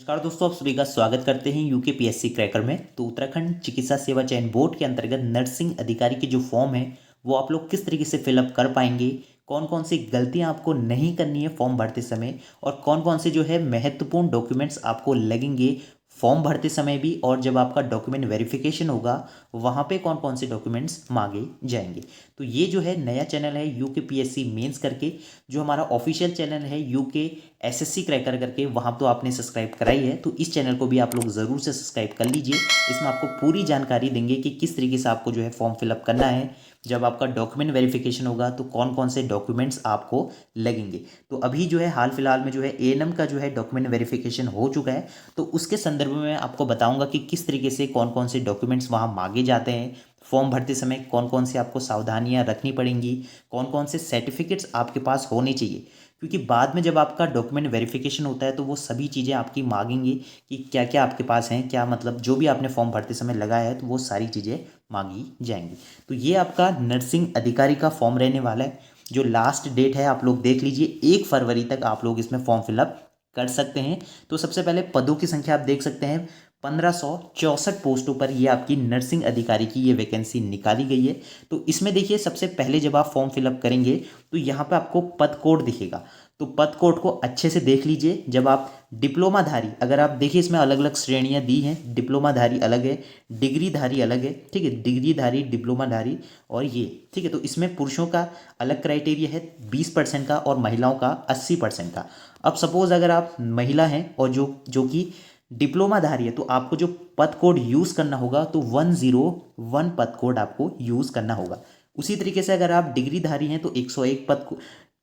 नमस्कार दोस्तों, आप सभी का स्वागत करते हैं यूके पीएससी क्रैकर में। तो उत्तराखंड चिकित्सा सेवा चयन बोर्ड के अंतर्गत नर्सिंग अधिकारी की जो फॉर्म है वो आप लोग किस तरीके से फिलअप कर पाएंगे, कौन कौन सी गलतियां आपको नहीं करनी है फॉर्म भरते समय, और कौन कौन से जो है महत्वपूर्ण डॉक्यूमेंट्स आपको लगेंगे फॉर्म भरते समय भी, और जब आपका डॉक्यूमेंट वेरिफिकेशन होगा वहाँ पे कौन कौन से डॉक्यूमेंट्स मांगे जाएंगे। तो ये जो है नया चैनल है यूके पीएससी मेंस करके, जो हमारा ऑफिशियल चैनल है यूके एसएससी क्रैकर करके, वहाँ तो आपने सब्सक्राइब कराई है, तो इस चैनल को भी आप लोग ज़रूर से सब्सक्राइब कर लीजिए। इसमें आपको पूरी जानकारी देंगे कि किस तरीके से आपको जो है फॉर्म फिलअप करना है, जब आपका डॉक्यूमेंट वेरिफिकेशन होगा तो कौन कौन से डॉक्यूमेंट्स आपको लगेंगे। तो अभी जो है हाल फिलहाल में जो है एएनएम का जो है डॉक्यूमेंट वेरिफिकेशन हो चुका है, तो उसके संदर्भ में मैं आपको बताऊंगा कि किस तरीके से कौन कौन से डॉक्यूमेंट्स वहाँ मांगे जाते हैं फॉर्म भरते समय, कौन कौन से आपको सावधानियां रखनी पड़ेंगी, कौन कौन से सर्टिफिकेट्स आपके पास होने चाहिए। क्योंकि बाद में जब आपका डॉक्यूमेंट वेरिफिकेशन होता है तो वो सभी चीज़ें आपकी मांगेंगे कि क्या क्या आपके पास हैं, क्या मतलब जो भी आपने फॉर्म भरते समय लगाया है तो वो सारी चीज़ें मांगी जाएंगी। तो ये आपका नर्सिंग अधिकारी का फॉर्म रहने वाला है। जो लास्ट डेट है आप लोग देख लीजिए, 1 फरवरी तक आप लोग इसमें फॉर्म फिलअप कर सकते हैं। तो सबसे पहले पदों की संख्या आप देख सकते हैं, 1564 पोस्टों पर ये आपकी नर्सिंग अधिकारी की ये वैकेंसी निकाली गई है। तो इसमें देखिए सबसे पहले जब आप फॉर्म फिलअप करेंगे तो यहाँ पे आपको पद कोड दिखेगा, तो पद कोड को अच्छे से देख लीजिए। जब आप डिप्लोमाधारी, अगर आप देखिए इसमें अलग अलग श्रेणियाँ दी हैं, डिप्लोमाधारी अलग है, डिग्रीधारी अलग है, ठीक है, डिग्रीधारी, डिप्लोमाधारी और ये, ठीक है। तो इसमें पुरुषों का अलग क्राइटेरिया है 20% का और महिलाओं का 80% का। अब सपोज अगर आप महिला हैं और जो कि डिप्लोमाधारी है तो आपको जो पद कोड यूज़ करना होगा तो 101 पद कोड आपको यूज़ करना होगा। उसी तरीके से अगर आप डिग्रीधारी हैं तो 101 पद को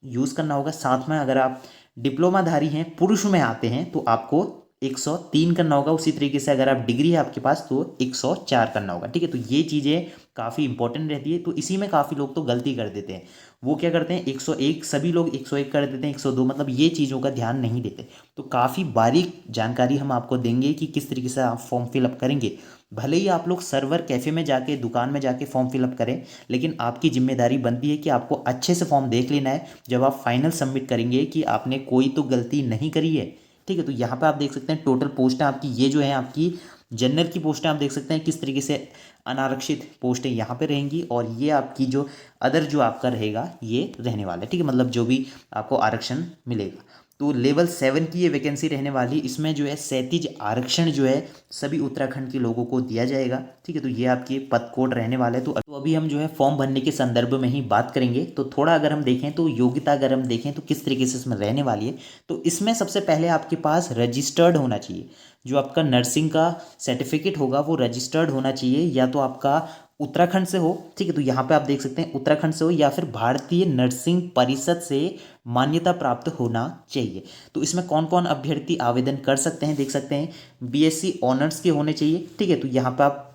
यूज़ करना होगा। साथ में अगर आप डिप्लोमाधारी हैं, पुरुष में आते हैं, तो आपको 103 करना होगा। उसी तरीके से अगर आप डिग्री है आपके पास तो 104 करना होगा, ठीक है। तो ये चीज़ें काफ़ी इंपॉर्टेंट रहती है। तो इसी में काफ़ी लोग तो गलती कर देते हैं, वो क्या करते हैं 101, सभी लोग 101 कर देते हैं, 102, मतलब ये चीज़ों का ध्यान नहीं देते। तो काफ़ी बारीक जानकारी हम आपको देंगे कि किस तरीके से आप फॉर्म फिलअप करेंगे। भले ही आप लोग सर्वर कैफ़े में जाके, दुकान में जाके फॉर्म फिलअप करें, लेकिन आपकी जिम्मेदारी बनती है कि आपको अच्छे से फॉर्म देख लेना है जब आप फाइनल सबमिट करेंगे कि आपने कोई तो गलती नहीं करी है, ठीक है। तो यहाँ पे आप देख सकते हैं टोटल पोस्टें आपकी, ये जो है आपकी जनरल की पोस्टें आप देख सकते हैं किस तरीके से अनारक्षित पोस्टें यहाँ पे रहेंगी, और ये आपकी जो अदर जो आपका रहेगा ये रहने वाला है, ठीक है, मतलब जो भी आपको आरक्षण मिलेगा। तो लेवल 7 की ये वैकेंसी रहने वाली, इसमें जो है 37 आरक्षण जो है सभी उत्तराखंड के लोगों को दिया जाएगा, ठीक है। तो ये आपके पद कोड रहने वाले हैं। तो अभी हम जो है फॉर्म भरने के संदर्भ में ही बात करेंगे। तो थोड़ा अगर हम देखें तो योग्यता अगर हम देखें तो किस तरीके से इसमें रहने वाली है, तो इसमें सबसे पहले आपके पास रजिस्टर्ड होना चाहिए। जो आपका नर्सिंग का सर्टिफिकेट होगा वो रजिस्टर्ड होना चाहिए, या तो आपका उत्तराखंड से हो, ठीक है। तो यहाँ पे आप देख सकते हैं उत्तराखंड से हो, या फिर भारतीय नर्सिंग परिषद से मान्यता प्राप्त होना चाहिए। तो इसमें कौन कौन अभ्यर्थी आवेदन कर सकते हैं देख सकते हैं, बीएससी ऑनर्स के होने चाहिए, ठीक है। तो यहाँ पे आप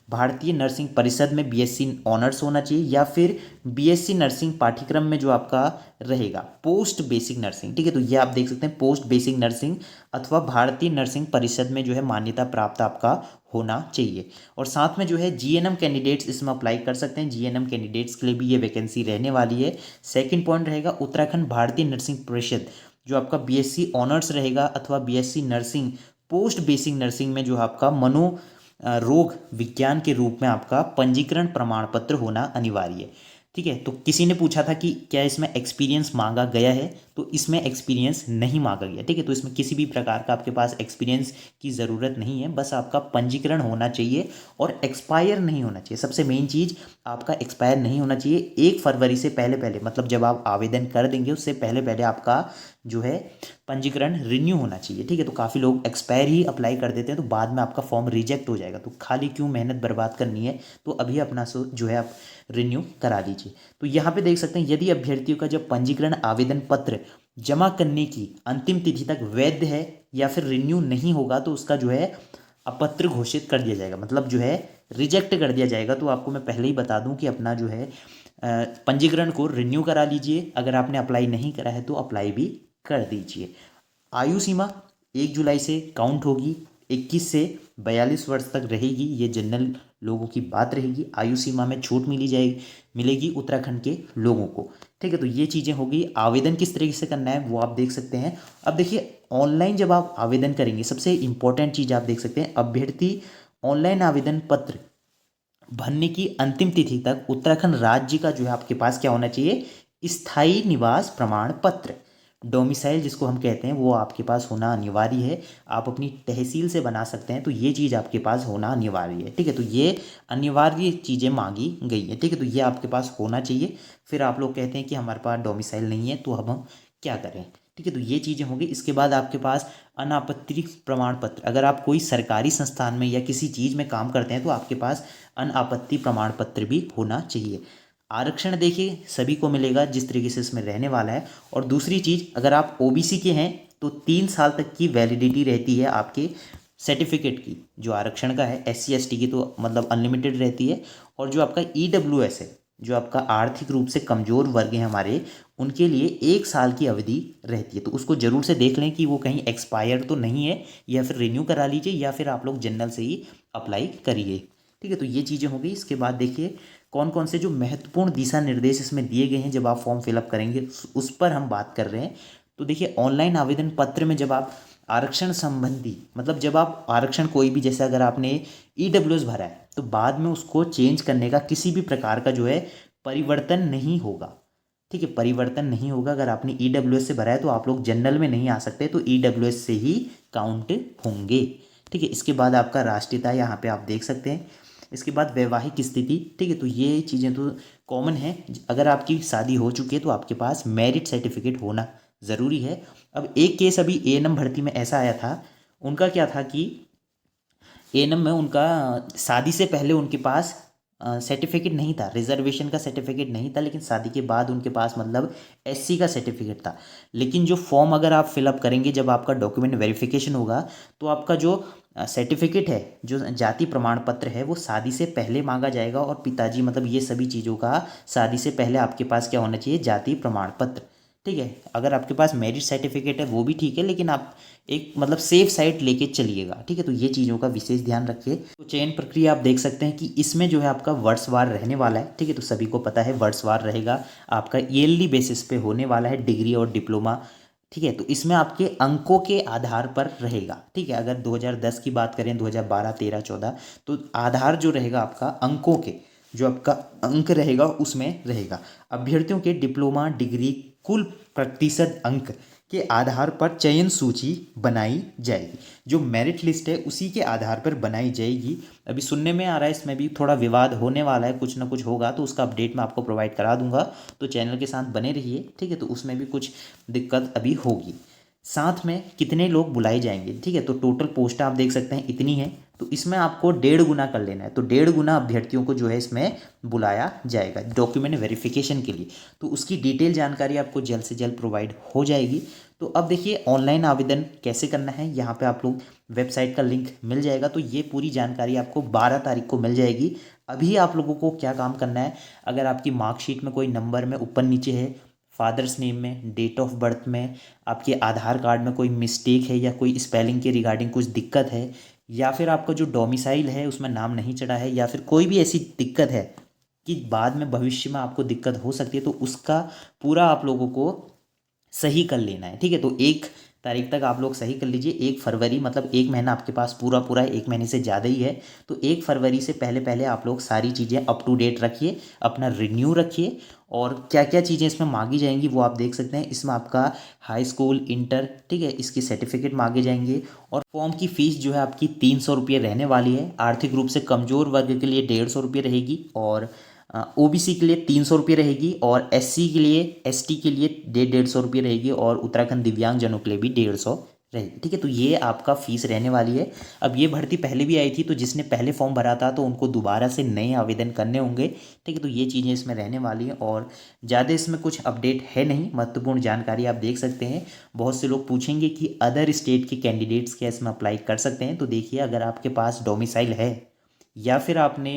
भारतीय नर्सिंग परिषद में बीएससी ऑनर्स होना चाहिए, या फिर बीएससी नर्सिंग पाठ्यक्रम में जो आपका रहेगा पोस्ट बेसिक नर्सिंग, ठीक है। तो ये आप देख सकते हैं पोस्ट बेसिक नर्सिंग अथवा भारतीय नर्सिंग परिषद में जो है मान्यता प्राप्त आपका होना चाहिए। और साथ में जो है जीएनएम कैंडिडेट्स इसमें अप्लाई कर सकते हैं, जीएनएम कैंडिडेट्स के लिए भी ये वैकेंसी रहने वाली है। सेकेंड पॉइंट रहेगा उत्तराखंड भारतीय नर्सिंग परिषद, जो आपका बीएससी ऑनर्स रहेगा अथवा BSc nursing post basic nursing में जो आपका रोग विज्ञान के रूप में आपका पंजीकरण प्रमाण पत्र होना अनिवार्य है, ठीक है। तो किसी ने पूछा था कि क्या इसमें एक्सपीरियंस मांगा गया है, तो इसमें एक्सपीरियंस नहीं मांगा गया, ठीक है। तो इसमें किसी भी प्रकार का आपके पास एक्सपीरियंस की ज़रूरत नहीं है, बस आपका पंजीकरण होना चाहिए और एक्सपायर नहीं होना चाहिए। सबसे मेन चीज़ आपका एक्सपायर नहीं होना चाहिए। 1 फरवरी से पहले पहले, मतलब जब आप आवेदन कर देंगे उससे पहले पहले आपका जो है पंजीकरण रिन्यू होना चाहिए, ठीक है। तो काफ़ी लोग एक्सपायर ही अप्लाई कर देते हैं, तो बाद में आपका फॉर्म रिजेक्ट हो जाएगा, तो खाली क्यों मेहनत बर्बाद करनी है, तो अभी अपना जो है आप रिन्यू करा लीजिए। तो यहाँ पे देख सकते हैं यदि अभ्यर्थियों का जब पंजीकरण आवेदन पत्र जमा करने की अंतिम तिथि तक वैध है या फिर रिन्यू नहीं होगा तो उसका जो है अपत्र घोषित कर दिया जाएगा, मतलब जो है रिजेक्ट कर दिया जाएगा। तो आपको मैं पहले ही बता दूं कि अपना जो है पंजीकरण को रिन्यू करा लीजिए। अगर आपने अप्लाई नहीं करा है तो अप्लाई भी कर दीजिए। आयु सीमा 1 जुलाई से काउंट होगी, 21 से 42 वर्ष तक रहेगी, ये जनरल लोगों की बात रहेगी। आयु सीमा में छूट मिलेगी उत्तराखंड के लोगों को, ठीक है। तो ये चीज़ें होगी। आवेदन किस तरीके से करना है वो आप देख सकते हैं। अब देखिए ऑनलाइन जब आप आवेदन करेंगे, सबसे इम्पोर्टेंट चीज़ आप देख सकते हैं, अभ्यर्थी ऑनलाइन आवेदन पत्र भरने की अंतिम तिथि तक उत्तराखंड राज्य का जो है आपके पास क्या होना चाहिए, स्थायी निवास प्रमाण पत्र, डोमिसाइल जिसको हम कहते हैं, वो आपके पास होना अनिवार्य है। आप अपनी तहसील से बना सकते हैं, तो ये चीज़ आपके पास होना अनिवार्य है। ठीक है, तो ये अनिवार्य चीज़ें मांगी गई हैं। ठीक है, तो ये आपके पास होना चाहिए। फिर आप लोग कहते हैं कि हमारे पास डोमिसाइल नहीं है, तो अब हम क्या करें। ठीक है, तो ये चीज़ें होंगी। इसके बाद आपके पास अनापत्ति प्रमाण पत्र, अगर आप कोई सरकारी संस्थान में या किसी चीज़ में काम करते हैं तो आपके पास अनापत्ति प्रमाण पत्र भी होना चाहिए। आरक्षण देखिए सभी को मिलेगा जिस तरीके से इसमें रहने वाला है। और दूसरी चीज़, अगर आप ओबीसी के हैं तो 3 साल तक की वैलिडिटी रहती है आपके सर्टिफिकेट की, जो आरक्षण का है। एससी एसटी की तो मतलब अनलिमिटेड रहती है। और जो आपका ईडब्ल्यूएस है, जो आपका आर्थिक रूप से कमज़ोर वर्ग है हमारे, उनके लिए 1 साल की अवधि रहती है। तो उसको ज़रूर से देख लें कि वो कहीं एक्सपायर तो नहीं है, या फिर रिन्यू करा लीजिए, या फिर आप लोग जनरल से ही अप्लाई करिए। ठीक है, तो ये चीज़ें हो गई। इसके बाद देखिए कौन कौन से जो महत्वपूर्ण दिशा निर्देश इसमें दिए गए हैं जब आप फॉर्म फिलअप करेंगे, उस पर हम बात कर रहे हैं। तो देखिए ऑनलाइन आवेदन पत्र में जब आप आरक्षण संबंधी, मतलब जब आप आरक्षण कोई भी, जैसे अगर आपने ईडब्ल्यूएस भरा है तो बाद में उसको चेंज करने का किसी भी प्रकार का जो है परिवर्तन नहीं होगा। ठीक है, परिवर्तन नहीं होगा। अगर आपने ईडब्ल्यूएस से भरा है तो आप लोग जनरल में नहीं आ सकते, तो ईडब्ल्यूएस से ही काउंट होंगे। ठीक है, इसके बाद आपका राष्ट्रीयता यहाँ पे आप देख सकते हैं। इसके बाद वैवाहिक स्थिति। ठीक है, तो ये चीज़ें तो कॉमन है। अगर आपकी शादी हो चुकी है तो आपके पास मैरिट सर्टिफिकेट होना ज़रूरी है। अब एक केस अभी एएनएम भर्ती में ऐसा आया था, उनका क्या था कि एएनएम में उनका शादी से पहले उनके पास सर्टिफिकेट नहीं था, रिजर्वेशन का सर्टिफिकेट नहीं था, लेकिन शादी के बाद उनके पास मतलब एससी का सर्टिफिकेट था। लेकिन जो फॉर्म अगर आप फिलअप करेंगे, जब आपका डॉक्यूमेंट वेरिफिकेशन होगा, तो आपका जो सर्टिफिकेट है, जो जाति प्रमाण पत्र है, वो शादी से पहले मांगा जाएगा। और पिताजी मतलब ये सभी चीज़ों का शादी से पहले आपके पास क्या होना चाहिए, जाति प्रमाण पत्र। ठीक है, अगर आपके पास मैरिज सर्टिफिकेट है वो भी ठीक है, लेकिन आप एक मतलब सेफ साइड लेके चलिएगा। ठीक है, तो ये चीज़ों का विशेष ध्यान रखिए। तो चयन प्रक्रिया आप देख सकते हैं कि इसमें जो है आपका वर्षवार रहने वाला है। ठीक है, तो सभी को पता है वर्षवार रहेगा, आपका ईयरली बेसिस पे होने वाला है, डिग्री और डिप्लोमा। ठीक है, तो इसमें आपके अंकों के आधार पर रहेगा। ठीक है, अगर 2010 की बात करें, 2012, 13, 14, तो आधार जो रहेगा आपका अंकों के, जो आपका अंक रहेगा उसमें रहेगा। अभ्यर्थियों के डिप्लोमा डिग्री कुल प्रतिशत अंक के आधार पर चयन सूची बनाई जाएगी। जो मेरिट लिस्ट है उसी के आधार पर बनाई जाएगी। अभी सुनने में आ रहा है इसमें भी थोड़ा विवाद होने वाला है, कुछ ना कुछ होगा, तो उसका अपडेट मैं आपको प्रोवाइड करा दूंगा। तो चैनल के साथ बने रहिए। ठीक है, तो उसमें भी कुछ दिक्कत अभी होगी। साथ में कितने लोग बुलाए जाएंगे, ठीक है, तो टोटल पोस्ट आप देख सकते हैं इतनी है। तो इसमें आपको 1.5 गुना कर लेना है, तो 1.5 गुना अभ्यर्थियों को जो है इसमें बुलाया जाएगा डॉक्यूमेंट वेरिफिकेशन के लिए। तो उसकी डिटेल जानकारी आपको जल्द से जल्द प्रोवाइड हो जाएगी। तो अब देखिए ऑनलाइन आवेदन कैसे करना है, यहाँ पे आप लोग वेबसाइट का लिंक मिल जाएगा। तो ये पूरी जानकारी आपको 12 तारीख को मिल जाएगी। अभी आप लोगों को क्या काम करना है, अगर आपकी मार्कशीट में कोई नंबर में ऊपर नीचे है, फादर्स नेम में, डेट ऑफ बर्थ में, आपके आधार कार्ड में कोई मिस्टेक है या कोई स्पेलिंग के रिगार्डिंग कुछ दिक्कत है, या फिर आपका जो डोमिसाइल है उसमें नाम नहीं चढ़ा है, या फिर कोई भी ऐसी दिक्कत है कि बाद में भविष्य में आपको दिक्कत हो सकती है, तो उसका पूरा आप लोगों को सही कर लेना है। ठीक है, तो 1 तारीख तक आप लोग सही कर लीजिए। 1 फरवरी मतलब 1 महीना आपके पास पूरा पूरा, 1 महीने से ज़्यादा ही है। तो 1 फरवरी से पहले पहले आप लोग सारी चीज़ें अप टू डेट रखिए, अपना रिन्यू रखिए। और क्या क्या चीज़ें इसमें मांगी जाएंगी वो आप देख सकते हैं। इसमें आपका हाई स्कूल, इंटर, ठीक है, इसके सर्टिफिकेट मांगे जाएंगे। और फॉर्म की फ़ीस जो है आपकी 300 रुपये रहने वाली है। आर्थिक रूप से कमज़ोर वर्ग के लिए 150 रुपये रहेगी, और ओबीसी के लिए 300 रुपये रहेगी, और एससी के लिए, एसटी के लिए 150 रुपये रहेगी, और उत्तराखंड दिव्यांगजनों के लिए भी 150 रहेगी। ठीक है, तो ये आपका फ़ीस रहने वाली है। अब ये भर्ती पहले भी आई थी, तो जिसने पहले फॉर्म भरा था तो उनको दोबारा से नए आवेदन करने होंगे। ठीक है, तो ये चीज़ें इसमें रहने वाली हैं, और ज़्यादा इसमें कुछ अपडेट है नहीं। महत्वपूर्ण जानकारी आप देख सकते हैं। बहुत से लोग पूछेंगे कि अदर स्टेट के कैंडिडेट्स क्या इसमें अप्लाई कर सकते हैं। तो देखिए, अगर आपके पास डोमिसाइल है या फिर आपने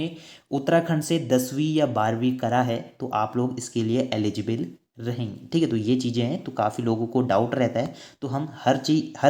उत्तराखंड से 10वीं या 12वीं करा है, तो आप लोग इसके लिए एलिजिबल रहेंगे। ठीक है, तो ये चीज़ें हैं। तो काफ़ी लोगों को डाउट रहता है, तो हम हर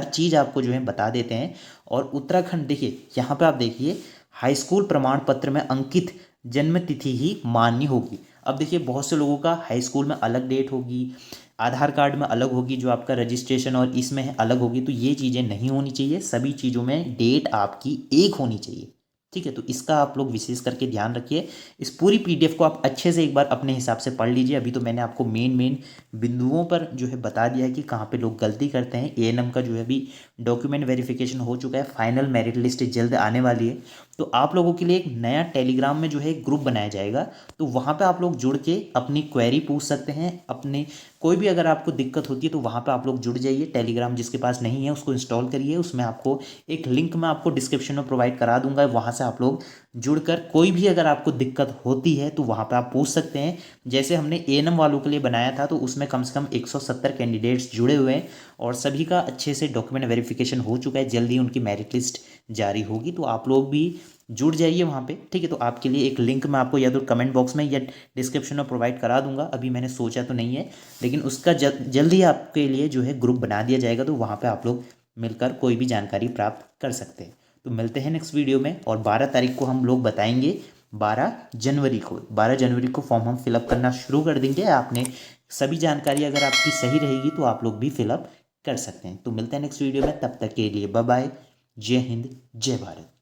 चीज़ आपको जो है बता देते हैं। और उत्तराखंड देखिए, यहाँ पे आप देखिए, हाई स्कूल प्रमाण पत्र में अंकित जन्म तिथि ही मान्य होगी। अब देखिए बहुत से लोगों का हाई स्कूल में अलग डेट होगी, आधार कार्ड में अलग होगी, जो आपका रजिस्ट्रेशन और इसमें है अलग होगी। तो ये चीज़ें नहीं होनी चाहिए, सभी चीज़ों में डेट आपकी एक होनी चाहिए। ठीक है, तो इसका आप लोग विशेष करके ध्यान रखिए। इस पूरी पीडीएफ को आप अच्छे से एक बार अपने हिसाब से पढ़ लीजिए। अभी तो मैंने आपको मेन मेन बिंदुओं पर जो है बता दिया है कि कहाँ पे लोग गलती करते हैं। एएनएम का जो है अभी डॉक्यूमेंट वेरिफिकेशन हो चुका है, फाइनल मेरिट लिस्ट जल्द आने वाली है। तो आप लोगों के लिए एक नया टेलीग्राम में जो है एक ग्रुप बनाया जाएगा, तो वहाँ पे आप लोग जुड़ के अपनी क्वेरी पूछ सकते हैं। अपने कोई भी अगर आपको दिक्कत होती है तो वहाँ पे आप लोग जुड़ जाइए। टेलीग्राम जिसके पास नहीं है उसको इंस्टॉल करिए। उसमें आपको एक लिंक मैं आपको डिस्क्रिप्शन में प्रोवाइड करा दूंगा, वहाँ से आप लोग जुड़कर कोई भी अगर आपको दिक्कत होती है तो वहाँ पे आप पूछ सकते हैं। जैसे हमने एएनएम वालों के लिए बनाया था, तो उसमें कम से कम 170 कैंडिडेट्स जुड़े हुए हैं और सभी का अच्छे से डॉक्यूमेंट वेरिफिकेशन हो चुका है। जल्दी उनकी मेरिट लिस्ट जारी होगी, तो आप लोग भी जुड़ जाइए वहाँ पे। ठीक है, तो आपके लिए एक लिंक मैं आपको या तो कमेंट बॉक्स में या डिस्क्रिप्शन में प्रोवाइड करा दूंगा। अभी मैंने सोचा तो नहीं है, लेकिन उसका जल्दी आपके लिए जो है ग्रुप बना दिया जाएगा, तो वहाँ पे आप लोग मिलकर कोई भी जानकारी प्राप्त कर सकते हैं। तो मिलते हैं नेक्स्ट वीडियो में। और 12 तारीख को हम लोग बताएंगे, 12 जनवरी को फॉर्म हम फिलअप करना शुरू कर देंगे। आपने सभी जानकारी अगर आपकी सही रहेगी तो आप लोग भी फिलअप कर सकते हैं। तो मिलते हैं नेक्स्ट वीडियो में, तब तक के लिए बाय बाय। जय हिंद, जय भारत।